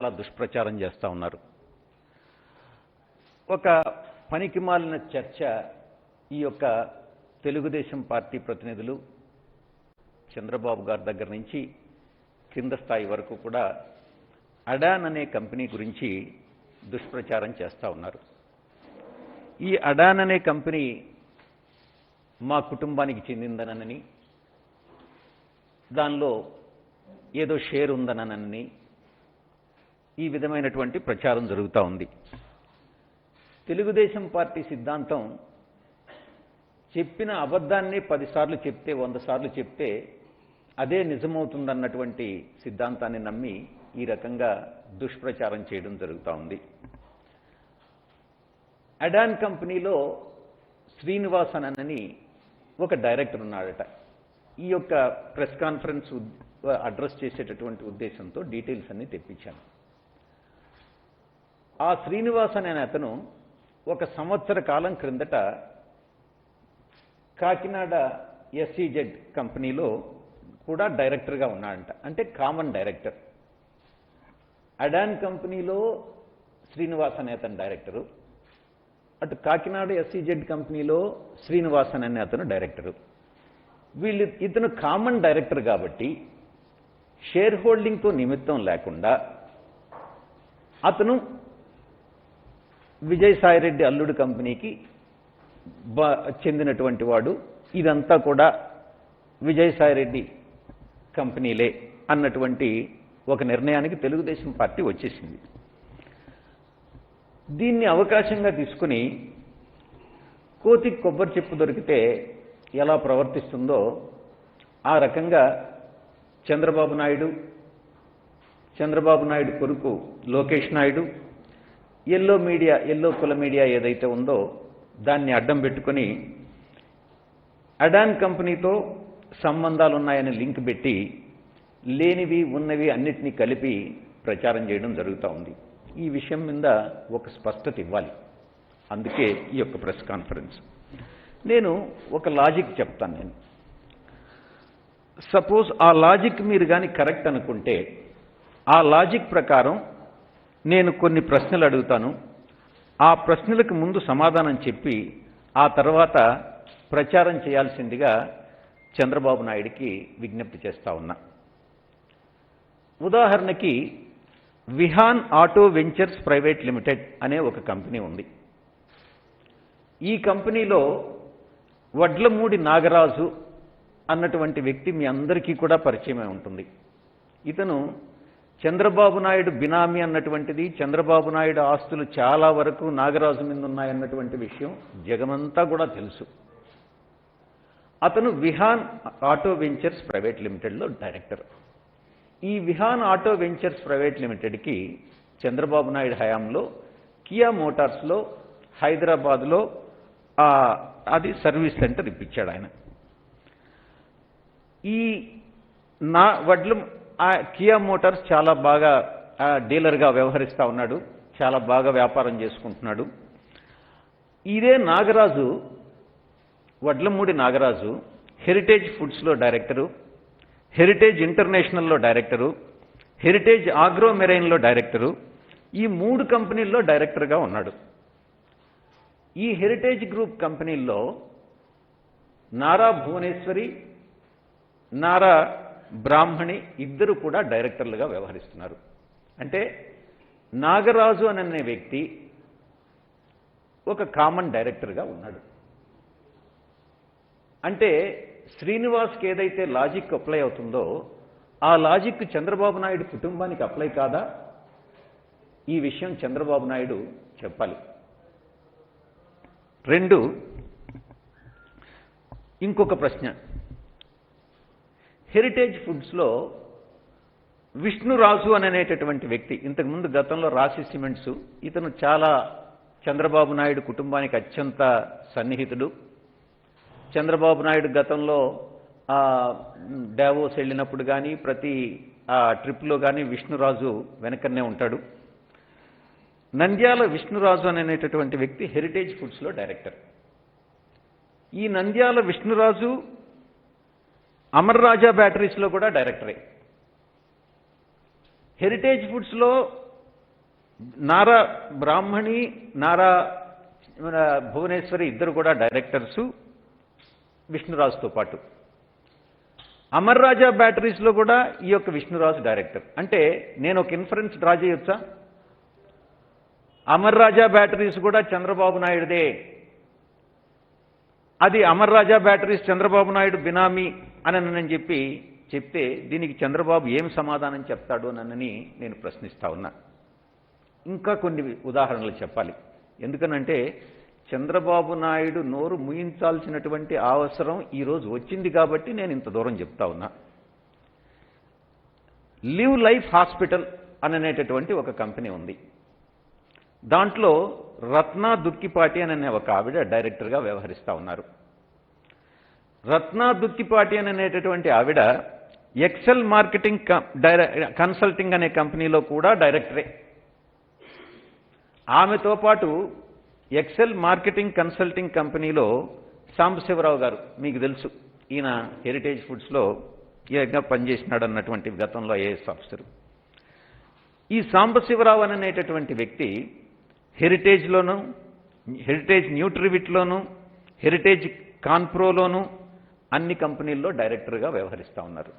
చాలా దుష్ప్రచారం చేస్తూ ఉన్నారు. ఒక పనికిమాలిన చర్చ ఈ యొక్క తెలుగుదేశం పార్టీ ప్రతినిధులు చంద్రబాబు గారి దగ్గర నుంచి కింద స్థాయి వరకు కూడా అడాన్ అనే కంపెనీ గురించి దుష్ప్రచారం చేస్తూ ఉన్నారు. ఈ అడాన్ అనే కంపెనీ మా కుటుంబానికి చెందిందనని, దానిలో ఏదో షేర్ ఉందనని ఈ విధమైనటువంటి ప్రచారం జరుగుతూ ఉంది. తెలుగుదేశం పార్టీ సిద్ధాంతం చెప్పిన అబద్ధాన్ని 10 సార్లు చెప్తే 100 సార్లు చెప్తే అదే నిజమవుతుందన్నటువంటి సిద్ధాంతాన్ని నమ్మి ఈ రకంగా దుష్ప్రచారం చేయడం జరుగుతూ ఉంది. అడాన్ కంపెనీలో శ్రీనివాసన్ అని ఒక డైరెక్టర్ ఉన్నాడట. ఈ యొక్క ప్రెస్ కాన్ఫరెన్స్ అడ్రస్ చేసేటటువంటి ఉద్దేశంతో డీటెయిల్స్ అన్ని తెప్పించాను. ఆ శ్రీనివాసన్ అనే అతను 1 సంవత్సర కాలం క్రిందట కాకినాడ ఎస్ఈజెడ్ కంపెనీలో కూడా డైరెక్టర్గా ఉన్నాడంట. అంటే కామన్ డైరెక్టర్. అడాన్ కంపెనీలో శ్రీనివాసన్ అనే అతను డైరెక్టరు, అటు కాకినాడ ఎస్ఈజెడ్ కంపెనీలో శ్రీనివాసన్ అనే అతను డైరెక్టరు. ఇతను కామన్ డైరెక్టర్ కాబట్టి షేర్ హోల్డింగ్తో నిమిత్తం లేకుండా అతను విజయసాయిరెడ్డి అల్లుడు కంపెనీకి చెందినటువంటి వాడు, ఇదంతా కూడా విజయసాయిరెడ్డి కంపెనీలే అన్నటువంటి ఒక నిర్ణయానికి తెలుగుదేశం పార్టీ వచ్చేసింది. దీన్ని అవకాశంగా తీసుకుని కోతికి కొబ్బరి చెప్పు దొరికితే ఎలా ప్రవర్తిస్తుందో ఆ రకంగా చంద్రబాబు నాయుడు కొడుకు లోకేష్ నాయుడు ఎల్లో కుల మీడియా ఏదైతే ఉందో దాన్ని అడ్డం పెట్టుకొని అడాన్ కంపెనీతో సంబంధాలు ఉన్నాయని లింక్ పెట్టి లేనివి ఉన్నవి అన్నిటినీ కలిపి ప్రచారం చేయడం జరుగుతూ ఉంది. ఈ విషయం మీద ఒక స్పష్టత ఇవ్వాలి. అందుకే ఈ యొక్క ప్రెస్ కాన్ఫరెన్స్. నేను ఒక లాజిక్ చెప్తాను. సపోజ్ ఆ లాజిక్ మీరు కానీ కరెక్ట్ అనుకుంటే ఆ లాజిక్ ప్రకారం నేను కొన్ని ప్రశ్నలు అడుగుతాను. ఆ ప్రశ్నలకు ముందు సమాధానం చెప్పి ఆ తర్వాత ప్రచారం చేయాల్సిందిగా చంద్రబాబు నాయుడికి విజ్ఞప్తి చేస్తా ఉన్నా. ఉదాహరణకి Vihaan auto ventures private limited అనే ఒక కంపెనీ ఉంది. ఈ కంపెనీలో వడ్లమూడి నాగరాజు అన్నటువంటి వ్యక్తి మీ అందరికీ కూడా పరిచయమై ఉంటుంది. ఇతను చంద్రబాబు నాయుడు బినామీ అన్నటువంటిది, చంద్రబాబు నాయుడు ఆస్తులు చాలా వరకు నాగరాజు మీద ఉన్నాయన్నటువంటి విషయం జగమంతా కూడా తెలుసు. అతను విహాన్ ఆటో వెంచర్స్ ప్రైవేట్ లిమిటెడ్లో డైరెక్టర్. ఈ విహాన్ ఆటో వెంచర్స్ ప్రైవేట్ లిమిటెడ్కి చంద్రబాబు నాయుడు హయాంలో కియా మోటార్స్లో హైదరాబాద్లో అది సర్వీస్ సెంటర్ ఇప్పించాడు ఆయన. ఈ కియా మోటార్స్ చాలా బాగా డీలర్గా వ్యవహరిస్తూ ఉన్నాడు, చాలా బాగా వ్యాపారం చేసుకుంటున్నాడు. ఇదే నాగరాజు, వడ్లమూడి నాగరాజు హెరిటేజ్ ఫుడ్స్లో డైరెక్టరు, హెరిటేజ్ ఇంటర్నేషనల్లో డైరెక్టరు, హెరిటేజ్ ఆగ్రో మెరైన్లో డైరెక్టరు, ఈ 3 కంపెనీల్లో డైరెక్టర్గా ఉన్నాడు. ఈ హెరిటేజ్ గ్రూప్ కంపెనీల్లో నారా భువనేశ్వరి, నారా బ్రాహ్మణి ఇద్దరు కూడా డైరెక్టర్లుగా వ్యవహరిస్తున్నారు. అంటే నాగరాజు అనే వ్యక్తి ఒక కామన్ డైరెక్టర్గా ఉన్నాడు. అంటే శ్రీనివాస్కి ఏదైతే లాజిక్ అప్లై అవుతుందో ఆ లాజిక్ చంద్రబాబు నాయుడు కుటుంబానికి అప్లై కాదా? ఈ విషయం చంద్రబాబు నాయుడు చెప్పాలి. 2, ఇంకొక ప్రశ్న. హెరిటేజ్ ఫుడ్స్లో విష్ణురాజు అనేటటువంటి వ్యక్తి, ఇంతకుముందు గతంలో రాశి సిమెంట్స్, ఇతను చాలా చంద్రబాబు నాయుడు కుటుంబానికి అత్యంత సన్నిహితుడు. చంద్రబాబు నాయుడు గతంలో డావోస్ వెళ్ళినప్పుడు కానీ ప్రతి ట్రిప్లో కానీ విష్ణురాజు వెనకనే ఉంటాడు. నంద్యాల విష్ణురాజు అనేటటువంటి వ్యక్తి హెరిటేజ్ ఫుడ్స్లో డైరెక్టర్. ఈ నంద్యాల విష్ణురాజు అమర్ రాజా బ్యాటరీస్లో కూడా డైరెక్టరే. హెరిటేజ్ ఫుడ్స్లో నారా బ్రాహ్మణి, నారా భువనేశ్వరి ఇద్దరు కూడా డైరెక్టర్సు విష్ణురాజుతో పాటు. అమర్ రాజా బ్యాటరీస్లో కూడా ఈ యొక్క విష్ణురాజు డైరెక్టర్. అంటే నేను ఒక ఇన్ఫరెన్స్ డ్రా చేయొచ్చా? అమర్ రాజా బ్యాటరీస్ కూడా చంద్రబాబు నాయుడుదే. అది అమర్ రాజా బ్యాటరీస్ చంద్రబాబు నాయుడు బినామీ అని నేను చెప్తే దీనికి చంద్రబాబు ఏం సమాధానం చెప్తాడు అని నేను ప్రశ్నిస్తా ఉన్నా. ఇంకా కొన్ని ఉదాహరణలు చెప్పాలి. ఎందుకనంటే చంద్రబాబు నాయుడు నోరు ముయించాల్సినటువంటి అవసరం ఈరోజు వచ్చింది కాబట్టి నేను ఇంత దూరం చెప్తా ఉన్నా. లివ్ లైఫ్ హాస్పిటల్ అనేటటువంటి ఒక కంపెనీ ఉంది. దాంట్లో రత్నా దుక్కిపాటి అనే ఒక ఆవిడ డైరెక్టర్గా వ్యవహరిస్తూ ఉన్నారు. రత్నా దుక్కిపాటి అనేటటువంటి ఆవిడ ఎక్సెల్ మార్కెటింగ్ కన్సల్టింగ్ అనే కంపెనీలో కూడా డైరెక్టరే. ఆమెతో పాటు ఎక్సెల్ మార్కెటింగ్ కన్సల్టింగ్ కంపెనీలో సాంబశివరావు గారు, మీకు తెలుసు, ఈయన హెరిటేజ్ ఫుడ్స్లో ఏగా పనిచేసినాడు అన్నటువంటి గతంలో ఐఏఎస్ ఆఫీసరు. ఈ సాంబశివరావు అనేటటువంటి వ్యక్తి హెరిటేజ్లోను, హెరిటేజ్ న్యూట్రివిట్లోను, హెరిటేజ్ కాన్ప్రోలోను అన్ని కంపెనీల్లో డైరెక్టర్గా వ్యవహరిస్తూ ఉన్నారు.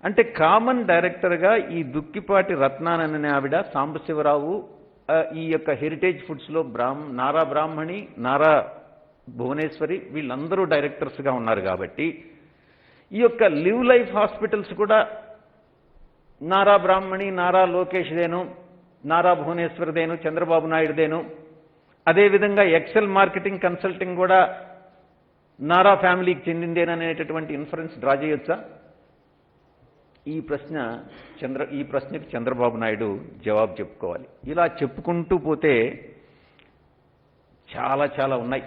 అంటే కామన్ డైరెక్టర్గా ఈ దుక్కిపాటి రత్నాన్ అనే ఆవిడ, సాంబశివరావు ఈ యొక్క హెరిటేజ్ ఫుడ్స్లో నారా బ్రాహ్మణి, నారా భువనేశ్వరి వీళ్ళందరూ డైరెక్టర్స్గా ఉన్నారు. కాబట్టి ఈ యొక్క లివ్ లైఫ్ హాస్పిటల్స్ కూడా నారా బ్రాహ్మణి, నారా లోకేష్దేను, నారా భువనేశ్వర్దేను, చంద్రబాబు నాయుడుదేను. అదేవిధంగా ఎక్సెల్ మార్కెటింగ్ కన్సల్టింగ్ కూడా నారా ఫ్యామిలీకి చెందిందేననేటటువంటి ఇన్ఫరెన్స్ డ్రా చేయొచ్చా? ఈ ప్రశ్నకి చంద్రబాబు నాయుడు జవాబు చెప్పుకోవాలి. ఇలా చెప్పుకుంటూ పోతే చాలా చాలా ఉన్నాయి.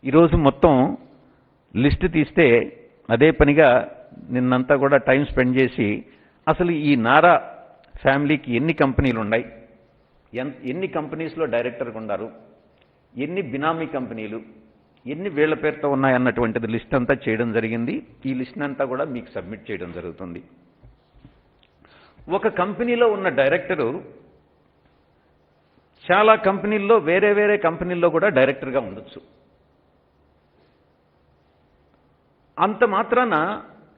ఈరోజు మొత్తం లిస్ట్ తీస్తే అదే పనిగా నిన్నంతా కూడా టైం స్పెండ్ చేసి అసలు ఈ నారా ఫ్యామిలీకి ఎన్ని కంపెనీలు ఉన్నాయి, ఎన్ని కంపెనీస్లో డైరెక్టర్గా ఉన్నారు, ఎన్ని బినామీ కంపెనీలు, ఎన్ని వీళ్ల పేరుతో ఉన్నాయన్నటువంటిది లిస్ట్ అంతా చేయడం జరిగింది. ఈ లిస్ట్ అంతా కూడా మీకు సబ్మిట్ చేయడం జరుగుతుంది. ఒక కంపెనీలో ఉన్న డైరెక్టరు చాలా కంపెనీల్లో, వేరే వేరే కంపెనీల్లో కూడా డైరెక్టర్గా ఉండొచ్చు. అంత మాత్రాన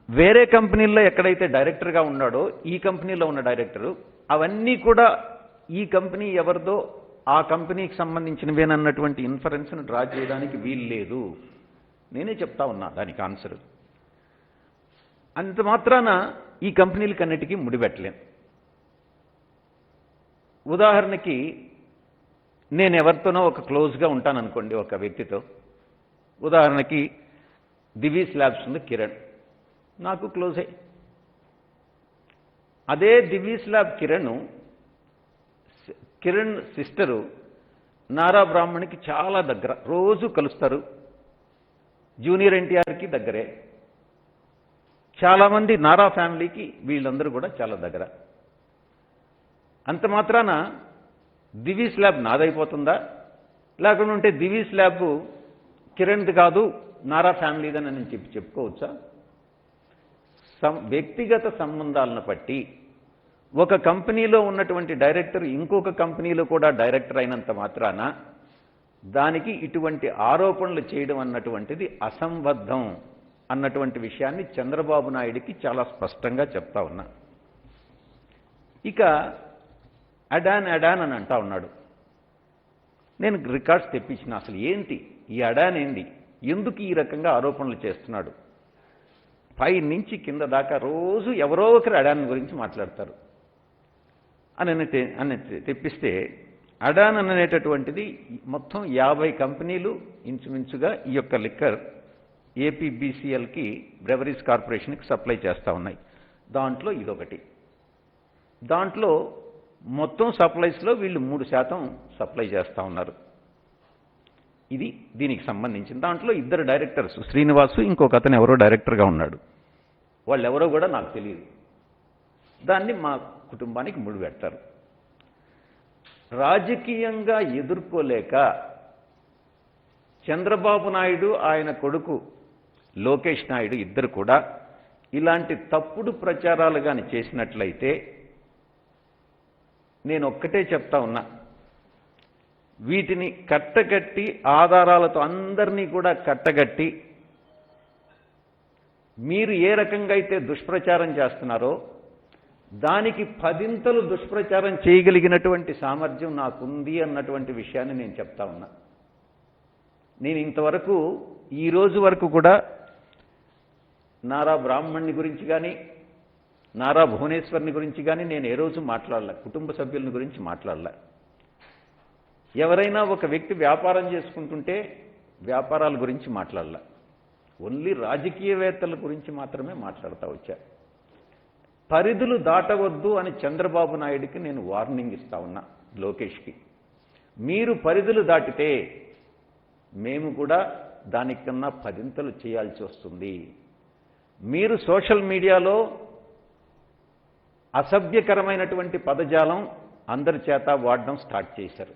వేరే కంపెనీల్లో ఎక్కడైతే డైరెక్టర్గా ఉన్నాడో ఈ కంపెనీలో ఉన్న డైరెక్టరు అవన్నీ కూడా ఈ కంపెనీ ఎవరిదో ఆ కంపెనీకి సంబంధించినవేనన్నటువంటి ఇన్ఫరెన్స్ను డ్రా చేయడానికి వీలు లేదు. నేనే చెప్తా ఉన్నా దానికి ఆన్సర్. అంత మాత్రాన ఈ కంపెనీలకన్నిటికీ ముడిపెట్టలేం. ఉదాహరణకి నేను ఎవరితోనో ఒక క్లోజ్గా ఉంటాననుకోండి, ఒక వ్యక్తితో. ఉదాహరణకి దివీస్ ల్యాబ్స్ ఉంది కిరణ్, నాకు క్లోజే. అదే దివీస్ ల్యాబ్ కిరణ్ సిస్టరు నారా బ్రాహ్మణికి చాలా దగ్గర, రోజు కలుస్తారు. జూనియర్ ఎన్టీఆర్కి దగ్గరే. చాలామంది నారా ఫ్యామిలీకి వీళ్ళందరూ కూడా చాలా దగ్గర. అంత మాత్రాన దివీస్ ల్యాబ్ నాదైపోతుందా? లేకుంటే దివీస్ ల్యాబ్ కిరణ్ది కాదు, నారా ఫ్యామిలీదని నేను చెప్పుకోవచ్చా? వ్యక్తిగత సంబంధాలను బట్టి ఒక కంపెనీలో ఉన్నటువంటి డైరెక్టర్ ఇంకొక కంపెనీలో కూడా డైరెక్టర్ అయినంత మాత్రాన దానికి ఇటువంటి ఆరోపణలు చేయడం అన్నటువంటిది అసంబద్ధం అన్నటువంటి విషయాన్ని చంద్రబాబు నాయుడికి చాలా స్పష్టంగా చెప్తా ఉన్నా. ఇక అడాన్ అని అంటా ఉన్నాడు. నేను రికార్డ్స్ తెప్పించిన, అసలు ఏంటి ఈ అడాన్ ఏంది, ఎందుకు ఈ రకంగా ఆరోపణలు చేస్తున్నాడు? పై నుంచి కింద దాకా రోజు ఎవరో ఒకరు అడాన్ గురించి మాట్లాడతారు అని తెప్పిస్తే, అడాన్ అనేటటువంటిది మొత్తం 50 కంపెనీలు ఇంచుమించుగా ఈ యొక్క లిక్కర్ ఏపీబీసీఎల్కి, బ్రెవరీస్ కార్పొరేషన్కి సప్లై చేస్తూ ఉన్నాయి. దాంట్లో ఇదొకటి. దాంట్లో మొత్తం సప్లైస్లో వీళ్ళు 3% సప్లై చేస్తూ ఉన్నారు. ఇది దీనికి సంబంధించింది. దాంట్లో 2 డైరెక్టర్స్, శ్రీనివాసు ఇంకొక అతను ఎవరో డైరెక్టర్గా ఉన్నాడు. వాళ్ళు ఎవరో కూడా నాకు తెలియదు. దాన్ని మా కుటుంబానికి ముడిపెడతారు. రాజకీయంగా ఎదుర్కోలేక చంద్రబాబు నాయుడు, ఆయన కొడుకు లోకేష్ నాయుడు ఇద్దరు కూడా ఇలాంటి తప్పుడు ప్రచారాలు కానీ చేసినట్లయితే నేను ఒక్కటే చెప్తా ఉన్నా, వీటిని కట్టగట్టి ఆధారాలతో అందరినీ కూడా కట్టగట్టి మీరు ఏ రకంగా అయితే దుష్ప్రచారం చేస్తున్నారో దానికి 10 దుష్ప్రచారం చేయగలిగినటువంటి సామర్థ్యం నాకుంది అన్నటువంటి విషయాన్ని నేను చెప్తా ఉన్నా. నేను ఇంతవరకు ఈ రోజు వరకు కూడా నారా బ్రాహ్మణ్ని గురించి కానీ నారా భువనేశ్వర్ని గురించి కానీ నేను ఏ రోజు మాట్లాడలే, కుటుంబ సభ్యులని గురించి మాట్లాడలే. ఎవరైనా ఒక వ్యక్తి వ్యాపారం చేసుకుంటుంటే వ్యాపారాల గురించి మాట్లాడలే, ఓన్లీ రాజకీయవేత్తల గురించి మాత్రమే మాట్లాడుతూ వచ్చా. పరిధులు దాటవద్దు అని చంద్రబాబు నాయుడికి నేను వార్నింగ్ ఇస్తా ఉన్నా, లోకేష్కి. మీరు పరిధులు దాటితే మేము కూడా దానికన్నా 10 చేయాల్సి వస్తుంది. మీరు సోషల్ మీడియాలో అసభ్యకరమైనటువంటి పదజాలం అందరి చేత వాడడం స్టార్ట్ చేశారు.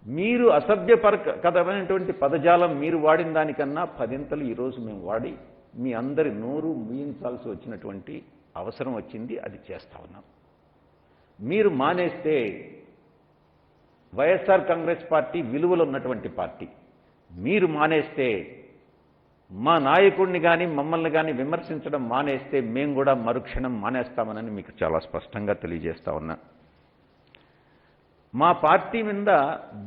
మీరు అసభ్యకరమైనటువంటి పదజాలం మీరు వాడిన దానికన్నా 10 ఈరోజు మేము వాడి మీ అందరి నోరు మూయించాల్సి వచ్చినటువంటి అవసరం వచ్చింది. అది చేస్తా ఉన్నాం. మీరు మానేస్తే వైఎస్ఆర్ కాంగ్రెస్ పార్టీ విలువలు ఉన్నటువంటి పార్టీ, మీరు మానేస్తే మా నాయకుడిని కానీ మమ్మల్ని కానీ విమర్శించడం మానేస్తే మేము కూడా మరుక్షణం మానేస్తామని మీకు చాలా స్పష్టంగా తెలియజేస్తా ఉన్నా. మా పార్టీ మీద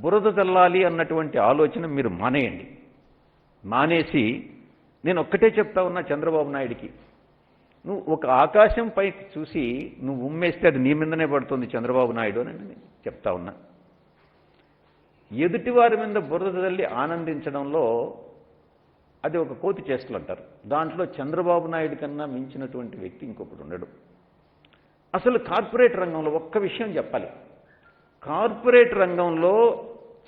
బురద చల్లాలి అన్నటువంటి ఆలోచన మీరు మానేయండి. మానేసి నేను ఒక్కటే చెప్తా ఉన్నా చంద్రబాబు నాయుడికి, నువ్వు ఒక ఆకాశం పైకి చూసి నువ్వు ఉమ్మేస్తే అది నీ మీదనే పడుతుంది చంద్రబాబు నాయుడు అని నేను చెప్తా ఉన్నా. ఎదుటివారి మీద బురద చల్లి ఆనందించడంలో అది ఒక కోతి చేష్టలు అంటారు. దాంట్లో చంద్రబాబు నాయుడు కన్నా మించినటువంటి వ్యక్తి ఇంకొకటి ఉండడు. అసలు కార్పొరేట్ రంగంలో ఒక్క విషయం చెప్పాలి, కార్పొరేట్ రంగంలో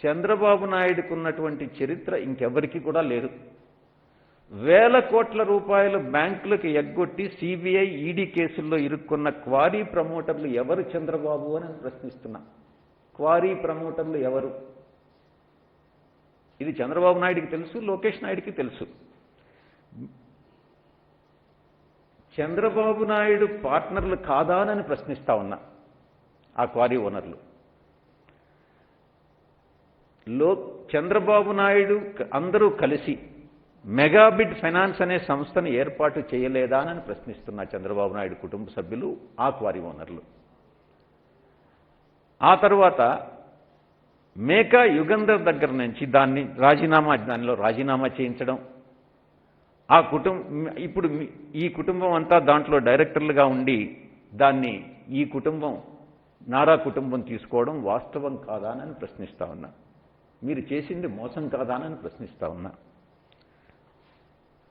చంద్రబాబు నాయుడుకు ఉన్నటువంటి చరిత్ర ఇంకెవరికి కూడా లేదు. వేల కోట్ల రూపాయలు బ్యాంకులకు ఎగ్గొట్టి సిబిఐ ఈడీ కేసుల్లో ఇరుక్కున్న క్వారీ ప్రమోటర్లు ఎవరు చంద్రబాబు అని ప్రశ్నిస్తున్నా. క్వారీ ప్రమోటర్లు ఎవరు? ఇది చంద్రబాబు నాయుడికి తెలుసు, లోకేష్ నాయుడికి తెలుసు. చంద్రబాబు నాయుడు పార్ట్నర్లు కాదా అని ప్రశ్నిస్తా ఉన్నా. ఆ క్వారీ ఓనర్లు చంద్రబాబు నాయుడు అందరూ కలిసి మెగాబిడ్ ఫైనాన్స్ అనే సంస్థను ఏర్పాటు చేయలేదా అని ప్రశ్నిస్తున్నా చంద్రబాబు నాయుడు కుటుంబ సభ్యులు, ఆ క్వారీ ఓనర్లు. ఆ తర్వాత మేకా యుగంధర్ దగ్గర నుంచి దానిలో రాజీనామా చేయించడం, ఆ ఇప్పుడు ఈ కుటుంబం అంతా దాంట్లో డైరెక్టర్లుగా ఉండి దాన్ని ఈ కుటుంబం నారా కుటుంబం తీసుకోవడం వాస్తవం కాదా అని ప్రశ్నిస్తా ఉన్నా. మీరు చేసింది మోసం కాదా అని ప్రశ్నిస్తా ఉన్నా.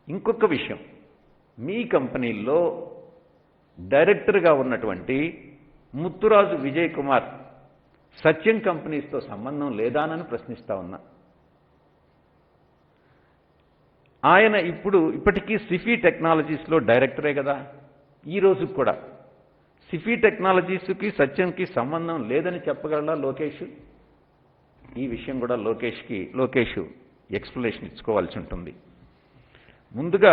ఇంకొక విషయం, మీ కంపెనీల్లో డైరెక్టర్గా ఉన్నటువంటి ముత్తురాజు విజయ్ కుమార్ సత్యం కంపెనీస్తో సంబంధం లేదా అని ప్రశ్నిస్తా ఉన్నా. ఆయన ఇప్పటికీ సిఫీ టెక్నాలజీస్లో డైరెక్టరే కదా. ఈ రోజు కూడా సిఫీ టెక్నాలజీస్కి సత్యంకి సంబంధం లేదని చెప్పగలరా లోకేష్? ఈ విషయం కూడా లోకేష్ ఎక్స్ప్లెనేషన్ ఇచ్చుకోవాల్సి ఉంటుంది. ముందుగా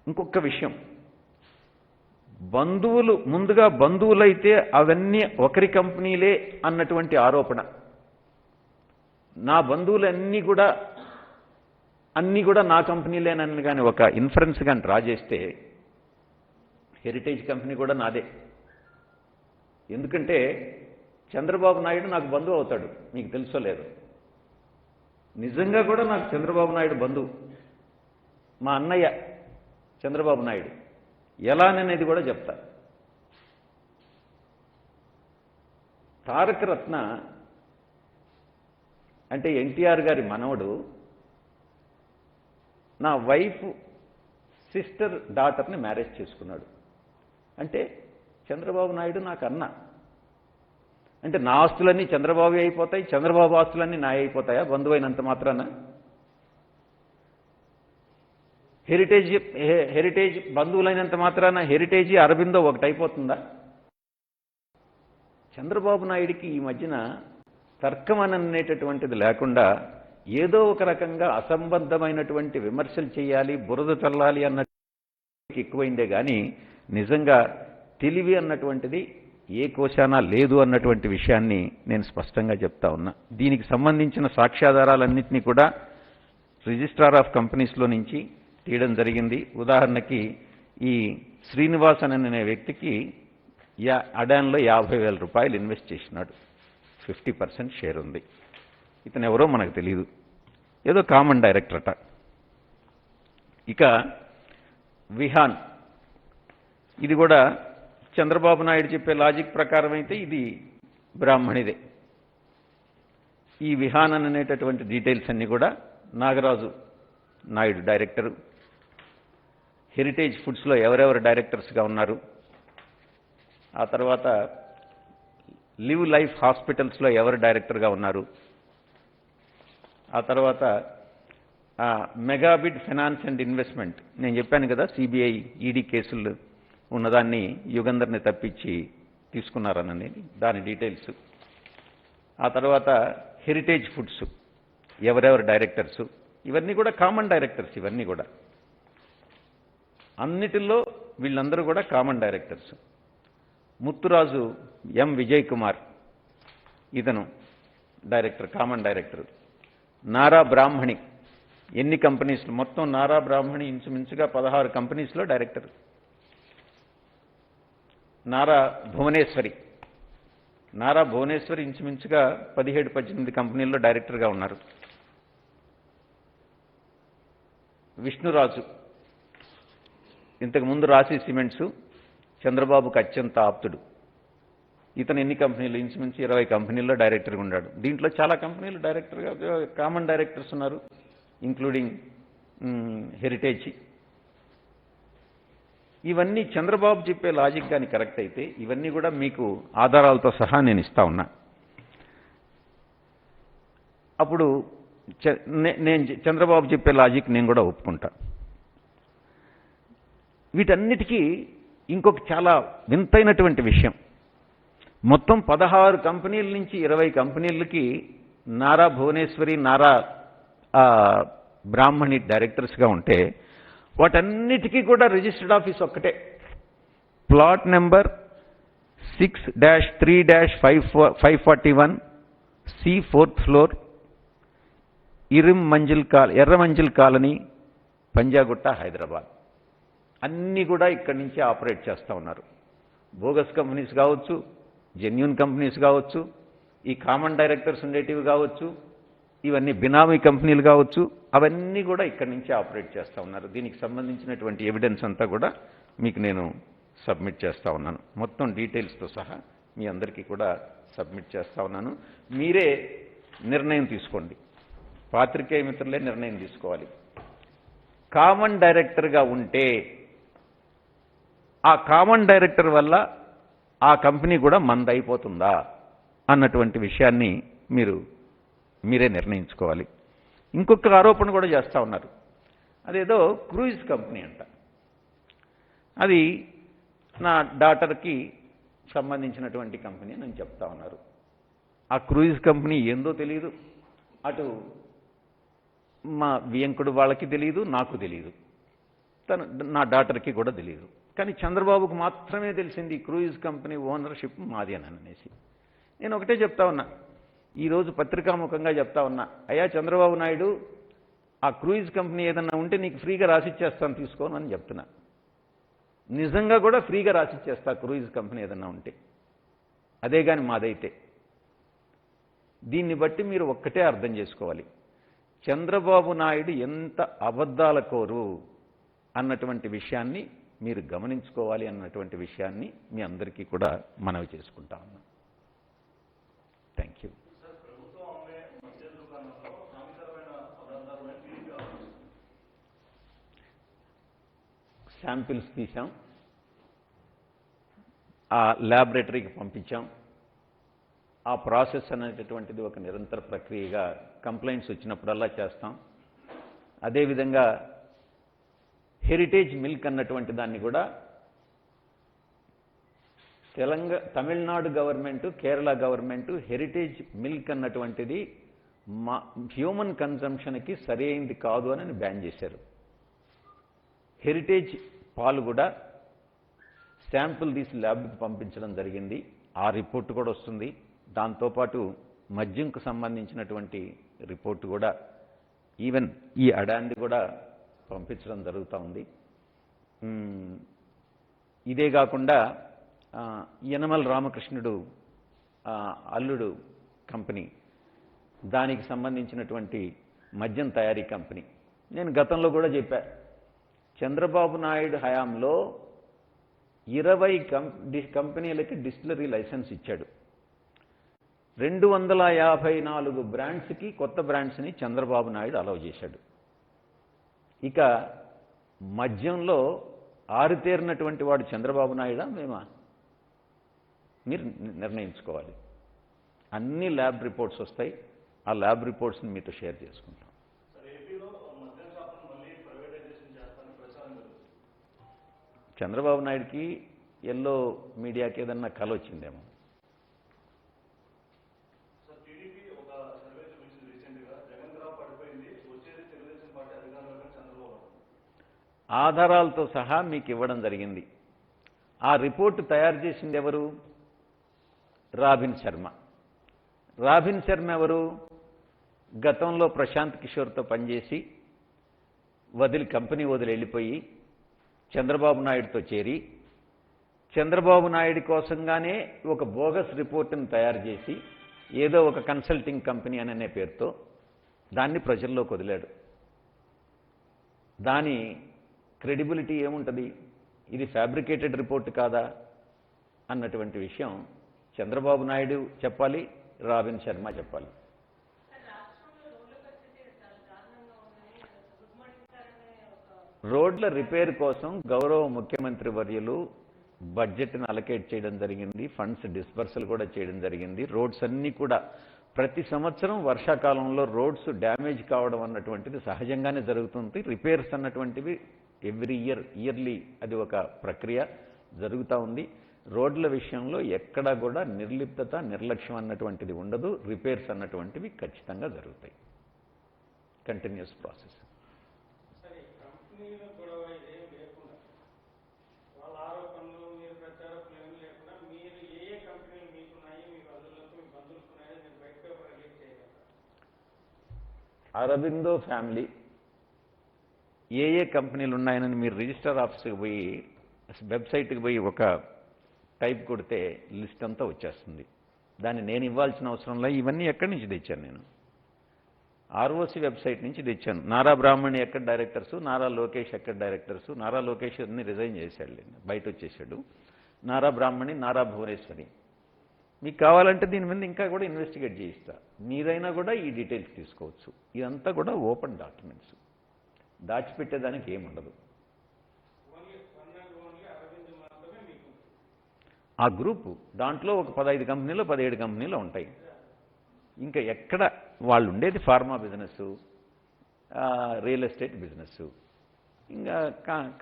ఇంకొక విషయం, బంధువులైతే అవన్నీ ఒకరి కంపెనీలే అన్నటువంటి ఆరోపణ. నా బంధువులన్నీ కూడా నా కంపెనీలేనని కానీ ఒక ఇన్ఫరెన్స్ కానీ డ్రా చేస్తే హెరిటేజ్ కంపెనీ కూడా నాదే. ఎందుకంటే చంద్రబాబు నాయుడు నాకు బంధువు అవుతాడు, మీకు తెలుసో లేదు. నిజంగా కూడా నాకు చంద్రబాబు నాయుడు బంధువు, మా అన్నయ్య చంద్రబాబు నాయుడు. ఎలాననేది కూడా చెప్తా. తారక రత్న అంటే ఎన్టీఆర్ గారి మనవడు నా వైఫ్ సిస్టర్ డాటర్ని మ్యారేజ్ చేసుకున్నాడు. అంటే చంద్రబాబు నాయుడు నాకు అన్న. అంటే నా ఆస్తులన్నీ చంద్రబాబు అయిపోతాయి, చంద్రబాబు ఆస్తులన్నీ నా అయిపోతాయా బంధువైనంత మాత్రాన? హెరిటేజ్ బంధువులైనంత మాత్రాన హెరిటేజీ అరబిందో ఒకటైపోతుందా? చంద్రబాబు నాయుడికి ఈ మధ్యన తర్కం అనేటటువంటిది లేకుండా ఏదో ఒక రకంగా అసంబద్ధమైనటువంటి విమర్శలు చేయాలి, బురద చల్లాలి అన్నది ఎక్కువైందే కానీ నిజంగా తెలివి అన్నటువంటిది ఏ కోశానా లేదు అన్నటువంటి విషయాన్ని నేను స్పష్టంగా చెప్తా ఉన్నా. దీనికి సంబంధించిన సాక్ష్యాధారాలన్నింటినీ కూడా రిజిస్ట్రార్ ఆఫ్ కంపెనీస్లో నుంచి తీయడం జరిగింది. ఉదాహరణకి ఈ శ్రీనివాసన్ అనే వ్యక్తికి అడాన్లో 50,000 రూపాయలు ఇన్వెస్ట్ చేసినాడు. 50% షేర్ ఉంది. ఇతను ఎవరో మనకు తెలియదు, ఏదో కామన్ డైరెక్టర్ అట. ఇక విహాన్, ఇది కూడా చంద్రబాబు నాయుడు చెప్పే లాజిక్ ప్రకారం అయితే ఇది బ్రాహ్మణిదే. ఈ విహాన్ అనేటటువంటి డీటెయిల్స్ అన్నీ కూడా నాగరాజు నాయుడు డైరెక్టరు. హెరిటేజ్ ఫుడ్స్లో ఎవరెవరు డైరెక్టర్స్గా ఉన్నారు, ఆ తర్వాత లివ్ లైఫ్ హాస్పిటల్స్లో ఎవరు డైరెక్టర్గా ఉన్నారు, ఆ తర్వాత మెగాబిడ్ ఫైనాన్స్ అండ్ ఇన్వెస్ట్మెంట్, నేను చెప్పాను కదా సిబిఐ ఈడీ కేసులు ఉన్నదాన్ని యుగంధర్ని తప్పించి తీసుకున్నారనని దాని డీటెయిల్స్. ఆ తర్వాత హెరిటేజ్ ఫుడ్స్ ఎవరెవరు డైరెక్టర్సు, ఇవన్నీ కూడా కామన్ డైరెక్టర్స్. ఇవన్నీ కూడా అన్నిటిల్లో వీళ్ళందరూ కూడా కామన్ డైరెక్టర్స్. ముత్తురాజు ఎం విజయ్ కుమార్, ఇతను డైరెక్టర్, కామన్ డైరెక్టర్. నారా బ్రాహ్మణి ఎన్ని కంపెనీస్లో, మొత్తం నారా బ్రాహ్మణి ఇంచుమించుగా 16 కంపెనీస్లో డైరెక్టర్. నారా భువనేశ్వరి ఇంచుమించుగా 17-18 కంపెనీల్లో డైరెక్టర్గా ఉన్నారు. విష్ణురాజు ఇంతకుముందు రాశి సిమెంట్స్ చంద్రబాబుకు అత్యంత ఆప్తుడు. ఇతను ఎన్ని కంపెనీలు, ఇంచుమించు 20 కంపెనీల్లో డైరెక్టర్గా ఉన్నాడు. దీంట్లో చాలా కంపెనీలు డైరెక్టర్గా కామన్ డైరెక్టర్స్ ఉన్నారు, ఇంక్లూడింగ్ హెరిటేజ్. ఇవన్నీ చంద్రబాబు చెప్పే లాజిక్ కానీ కరెక్ట్ అయితే ఇవన్నీ కూడా మీకు ఆధారాలతో సహా నేను ఇస్తా ఉన్నా. అప్పుడు నేను చంద్రబాబు చెప్పే లాజిక్ నేను కూడా ఒప్పుకుంటా. వీటన్నిటికీ ఇంకొక చాలా వింతైనటువంటి విషయం, మొత్తం 16 కంపెనీల నుంచి 20 కంపెనీలకి నారా భువనేశ్వరి, నారా బ్రాహ్మణి డైరెక్టర్స్గా ఉంటే వాటన్నిటికీ కూడా రిజిస్టర్డ్ ఆఫీస్ ఒక్కటే. Plot number 6-3-541 C 4th floor, Erra Manzil colony, Panjagutta, Hyderabad. అన్నీ కూడా ఇక్కడి నుంచి ఆపరేట్ చేస్తూ ఉన్నారు. బోగస్ కంపెనీస్ కావచ్చు, జెన్యూన్ కంపెనీస్ కావచ్చు, ఈ కామన్ డైరెక్టర్స్ ఉండేటివి కావచ్చు, ఇవన్నీ బినామీ కంపెనీలు కావచ్చు, అవన్నీ కూడా ఇక్కడి నుంచి ఆపరేట్ చేస్తూ ఉన్నారు. దీనికి సంబంధించినటువంటి ఎవిడెన్స్ అంతా కూడా మీకు నేను సబ్మిట్ చేస్తూ ఉన్నాను. మొత్తం డీటెయిల్స్తో సహా మీ అందరికీ కూడా సబ్మిట్ చేస్తూ ఉన్నాను. మీరే నిర్ణయం తీసుకోండి, పాత్రికేయ మిత్రులే నిర్ణయం తీసుకోవాలి. కామన్ డైరెక్టర్గా ఉంటే ఆ కామన్ డైరెక్టర్ వల్ల ఆ కంపెనీ కూడా మందైపోతుందా అన్నటువంటి విషయాన్ని మీరే నిర్ణయించుకోవాలి. ఇంకొక ఆరోపణ కూడా చేస్తూ ఉన్నారు, అదేదో క్రూయిజ్ కంపెనీ అంట. అది నా డాటర్కి సంబంధించినటువంటి కంపెనీ అని చెప్తా ఉన్నారు. ఆ క్రూయిజ్ కంపెనీ ఏందో తెలియదు, అటు మా వియంకుడు వాళ్ళకి తెలియదు, నాకు తెలియదు, నా డాటర్కి కూడా తెలియదు. కానీ చంద్రబాబుకు మాత్రమే తెలిసింది క్రూయిజ్ కంపెనీ ఓనర్షిప్ మాది అని అనేసి. నేను ఒకటే చెప్తా ఉన్నా, ఈరోజు పత్రికాముఖంగా చెప్తా ఉన్నా, అయ్యా చంద్రబాబు నాయుడు, ఆ క్రూయిజ్ కంపెనీ ఏదన్నా ఉంటే నీకు ఫ్రీగా రాసిచ్చేస్తాను తీసుకోను అని చెప్తున్నా. నిజంగా కూడా ఫ్రీగా రాసిచ్చేస్తా క్రూయిజ్ కంపెనీ ఏదన్నా ఉంటే, అదే కానీ మాదైతే. దీన్ని బట్టి మీరు ఒక్కటే అర్థం చేసుకోవాలి, చంద్రబాబు నాయుడు ఎంత అబద్ధాల కోరు అన్నటువంటి విషయాన్ని మీరు గమనించుకోవాలి అన్నటువంటి విషయాన్ని మీ అందరికీ కూడా మనవి చేసుకుంటా ఉన్నా. Thank you. శాంపిల్స్ తీసాం, ఆ ల్యాబొరేటరీకి పంపించాం. ఆ ప్రాసెస్ అనేటటువంటిది ఒక నిరంతర ప్రక్రియగా కంప్లైంట్స్ వచ్చినప్పుడల్లా చేస్తాం. అదేవిధంగా హెరిటేజ్ మిల్క్ అన్నటువంటి దాన్ని కూడా Tamil Nadu government, Kerala government heritage milk అన్నటువంటిది హ్యూమన్ కన్జంప్షన్కి సరైనది కాదు అని బ్యాన్ చేశారు. హెరిటేజ్ పాలు కూడా శాంపుల్ తీసి ల్యాబ్కి పంపించడం జరిగింది. ఆ రిపోర్టు కూడా వస్తుంది. దాంతోపాటు మద్యంకు సంబంధించినటువంటి రిపోర్టు కూడా ఈవెన్ ఈ అడాన్ని కూడా పంపించడం జరుగుతూ ఉంది. ఇదే కాకుండా యనమల రామకృష్ణుడు అల్లుడు కంపెనీ, దానికి సంబంధించినటువంటి మద్యం తయారీ కంపెనీ. నేను గతంలో కూడా చెప్పా, చంద్రబాబు నాయుడు హయాంలో 20 కంపెనీలకి డిస్టిలరీ లైసెన్స్ ఇచ్చాడు. 254 బ్రాండ్స్కి కొత్త బ్రాండ్స్ని చంద్రబాబు నాయుడు అలౌ చేశాడు. ఇక మద్యంలో ఆరితేరినటువంటి వాడు చంద్రబాబు నాయుడా మేమా? మీరు నిర్ణయించుకోవాలి. అన్ని ల్యాబ్ రిపోర్ట్స్ వస్తాయి. ఆ ల్యాబ్ రిపోర్ట్స్ని మీతో షేర్ చేసుకుంటాం. చంద్రబాబు నాయుడికి ఎల్లో మీడియాకి ఏదన్నా కల వచ్చిందేమో. ఆధారాలతో సహా మీకు ఇవ్వడం జరిగింది. ఆ రిపోర్టు తయారు చేసింది ఎవరు? రాబిన్ శర్మ. రాబిన్ శర్మ ఎవరు? గతంలో ప్రశాంత్ కిషోర్తో పనిచేసి కంపెనీ వదిలి వెళ్ళిపోయి చంద్రబాబు నాయుడుతో చేరి చంద్రబాబు నాయుడు కోసంగానే ఒక బోగస్ రిపోర్టును తయారు చేసి ఏదో ఒక కన్సల్టింగ్ కంపెనీ అనే పేరుతో దాన్ని ప్రజల్లోకి వదిలాడు. దాని క్రెడిబిలిటీ ఏముంటుంది? ఇది ఫ్యాబ్రికేటెడ్ రిపోర్ట్ కాదా అన్నటువంటి విషయం చంద్రబాబు నాయుడు చెప్పాలి, రాబిన్ శర్మ చెప్పాలి. రోడ్ల రిపేర్ కోసం గౌరవ ముఖ్యమంత్రి వర్యులు బడ్జెట్ను అలకేట్ చేయడం జరిగింది. ఫండ్స్ డిస్బర్సల్ కూడా చేయడం జరిగింది. రోడ్స్ అన్నీ కూడా ప్రతి సంవత్సరం వర్షాకాలంలో రోడ్స్ డ్యామేజ్ కావడం అన్నటువంటిది సహజంగానే జరుగుతుంది. రిపేర్స్ అన్నటువంటివి ఇయర్లీ అది ఒక ప్రక్రియ జరుగుతూ ఉంది. రోడ్ల విషయంలో ఎక్కడా కూడా నిర్లిప్తత, నిర్లక్ష్యం అన్నటువంటిది ఉండదు. రిపేర్స్ అన్నటువంటివి ఖచ్చితంగా జరుగుతాయి. Continuous process. అరబిందో ఫ్యామిలీ ఏ కంపెనీలు ఉన్నాయని మీరు రిజిస్టర్ ఆఫీస్కి పోయి వెబ్సైట్కి పోయి ఒక టైప్ కొడితే లిస్ట్ అంతా వచ్చేస్తుంది. దాన్ని నేను ఇవ్వాల్సిన అవసరంలో ఇవన్నీ ఎక్కడి నుంచి తెచ్చాను? నేను ఆర్ఓసి వెబ్సైట్ నుంచి తెచ్చాను. నారా బ్రాహ్మణి ఎక్కడ డైరెక్టర్సు, నారా లోకేష్ ఎక్కడ డైరెక్టర్సు. నారా లోకేష్ అన్ని రిజైన్ చేశాడు, బయట వచ్చేసాడు. నారా బ్రాహ్మణి, నారా భువనేశ్వరి. మీకు కావాలంటే దీని మీద ఇంకా కూడా ఇన్వెస్టిగేట్ చేయిస్తా. మీరైనా కూడా ఈ డీటెయిల్స్ తీసుకోవచ్చు. ఇదంతా కూడా ఓపెన్ డాక్యుమెంట్స్, దాచిపెట్టేదానికి ఏముండదు. ఆ గ్రూపు దాంట్లో ఒక 15 కంపెనీలు 17 కంపెనీలు ఉంటాయి. ఇంకా ఎక్కడ వాళ్ళు ఉండేది pharma business, real estate business, ఇంకా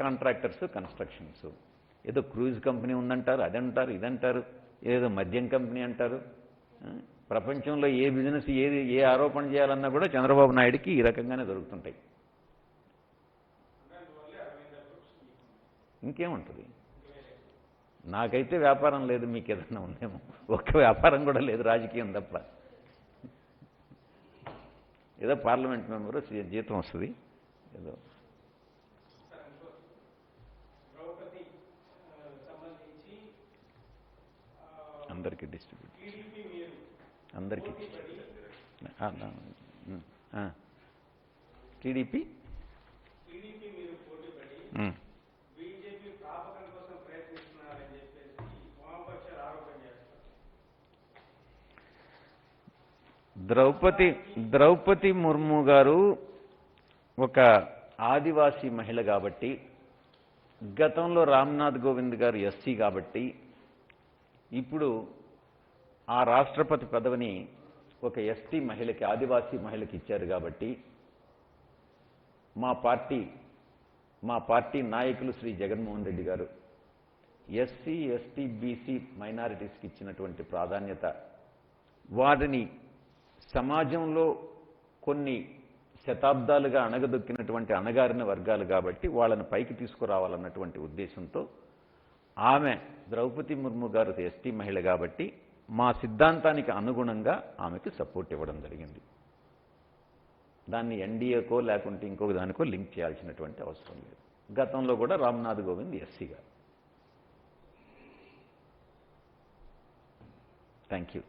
కాంట్రాక్టర్స్, కన్స్ట్రక్షన్స్. ఏదో క్రూజ్ కంపెనీ ఉందంటారు, అదంటారు, ఇదంటారు, ఏదో మద్యం కంపెనీ అంటారు. ప్రపంచంలో ఏ బిజినెస్ ఏ ఆరోపణ చేయాలన్నా కూడా చంద్రబాబు నాయుడికి ఈ రకంగానే దొరుకుతుంటాయి. ఇంకేముంటుంది? నాకైతే వ్యాపారం లేదు, మీకు ఏదన్నా ఉందేమో. ఒక్క వ్యాపారం కూడా లేదు, రాజకీయం తప్ప. ఏదో పార్లమెంట్ మెంబరు జీతం వస్తుంది ఏదో. అందరికీ డిస్ట్రిబ్యూట్ అందరికీ టీడీపీ ద్రౌపది ముర్ము గారు ఒక ఆదివాసీ మహిళ కాబట్టి, గతంలో రామ్నాథ్ కోవింద్ గారు ఎస్సీ కాబట్టి, ఇప్పుడు ఆ రాష్ట్రపతి పదవిని ఒక ఎస్టీ మహిళకి, ఆదివాసీ మహిళకి ఇచ్చారు కాబట్టి, మా పార్టీ నాయకులు శ్రీ జగన్మోహన్ రెడ్డి గారు ఎస్సీ, ఎస్టీ, బీసీ మైనారిటీస్కి ఇచ్చినటువంటి ప్రాధాన్యత, వారిని సమాజంలో కొన్ని శతాబ్దాలుగా అణగదొక్కినటువంటి అణగారిన వర్గాలు కాబట్టి వాళ్ళని పైకి తీసుకురావాలన్నటువంటి ఉద్దేశంతో ఆమె ద్రౌపది ముర్ము గారు ఎస్టీ మహిళ కాబట్టి మా సిద్ధాంతానికి అనుగుణంగా ఆమెకి సపోర్ట్ ఇవ్వడం జరిగింది. దాన్ని ఎన్డీఏకో లేకుంటే ఇంకొక దానికో లింక్ చేయాల్సినటువంటి అవసరం లేదు. గతంలో కూడా రామ్నాథ్ కోవింద్ ఎస్సీగా. Thank you.